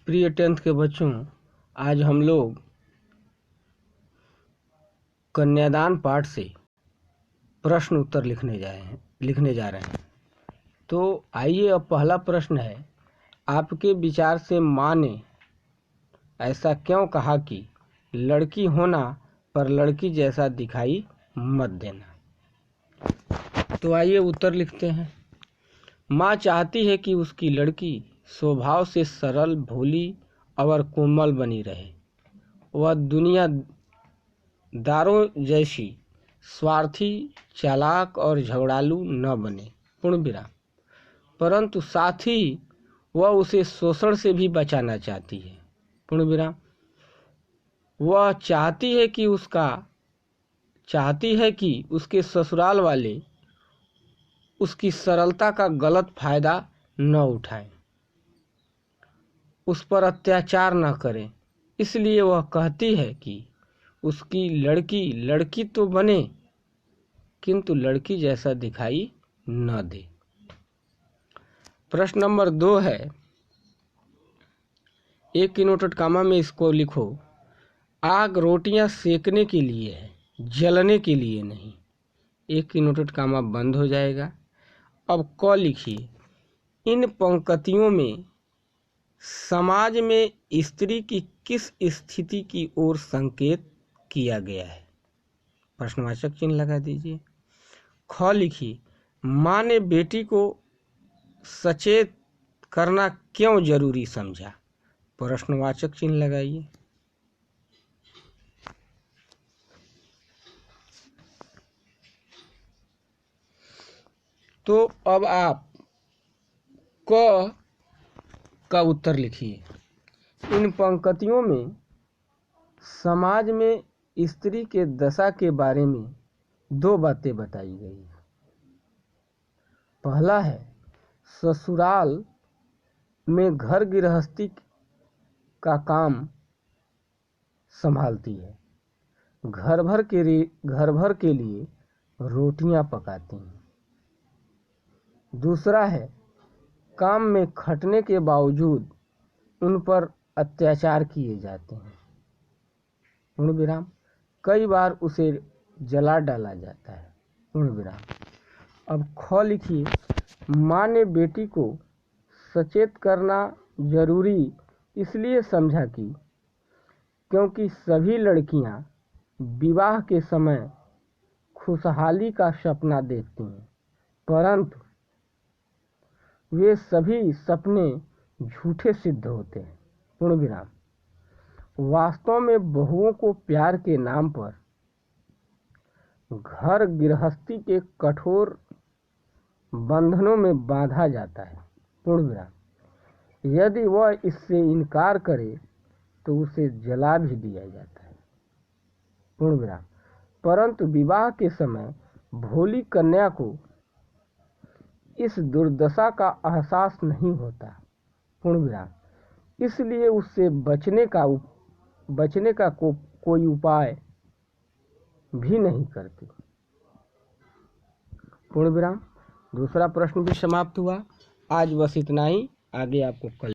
प्रिय 10th के बच्चों, आज हम लोग कन्यादान पाठ से प्रश्न उत्तर लिखने जा रहे हैं। तो आइए, अब पहला प्रश्न है, आपके विचार से माँ ने ऐसा क्यों कहा कि लड़की होना पर लड़की जैसा दिखाई मत देना। तो आइए उत्तर लिखते हैं। माँ चाहती है कि उसकी लड़की स्वभाव से सरल, भोली और कोमल बनी रहे। वह दुनियादारों जैसी स्वार्थी, चालाक और झगड़ालू न बने, पूर्ण विराम। परंतु साथ ही वह उसे शोषण से भी बचाना चाहती है, पूर्ण विराम। वह चाहती है कि उसके ससुराल वाले उसकी सरलता का गलत फायदा न उठाएं, उस पर अत्याचार न करें। इसलिए वह कहती है कि उसकी लड़की तो बने, किंतु लड़की जैसा दिखाई न दे। प्रश्न नंबर 2 है, एक इन्वर्टेड कॉमा में इसको लिखो। आग रोटियां सेकने के लिए है, जलने के लिए नहीं। एक इन्वर्टेड कॉमा बंद हो जाएगा। अब क लिखिए। इन पंक्तियों में समाज में स्त्री की किस स्थिति की ओर संकेत किया गया है? प्रश्नवाचक चिन्ह लगा दीजिए। ख लिखिए। माँ ने बेटी को सचेत करना क्यों जरूरी समझा? प्रश्नवाचक चिन्ह लगाइए। तो अब आप क का उत्तर लिखिए। इन पंक्तियों में समाज में स्त्री के दशा के बारे में 2 बातें बताई गई हैं। पहला है, ससुराल में घर गृहस्थी का काम संभालती है, घर भर के लिए रोटियां पकाती हैं। दूसरा है, काम में खटने के बावजूद उन पर अत्याचार किए जाते हैं, पूर्ण विराम। कई बार उसे जला डाला जाता है, पूर्ण विराम। अब ख लिखिए। माँ ने बेटी को सचेत करना जरूरी इसलिए समझा कि क्योंकि सभी लड़कियां विवाह के समय खुशहाली का सपना देखती हैं, परंतु वे सभी सपने झूठे सिद्ध होते हैं, पूर्ण विराम। वास्तव में बहुओं को प्यार के नाम पर घर गृहस्थी के कठोर बंधनों में बांधा जाता है, पूर्ण विराम। यदि वह इससे इनकार करे तो उसे जला भी दिया जाता है, पूर्ण विराम। परंतु विवाह के समय भोली कन्या को इस दुर्दशा का एहसास नहीं होता, पूर्ण विराम। इसलिए उससे बचने का कोई उपाय भी नहीं करती, पूर्ण विराम। दूसरा प्रश्न भी समाप्त हुआ। आज बस इतना ही, आगे आपको कल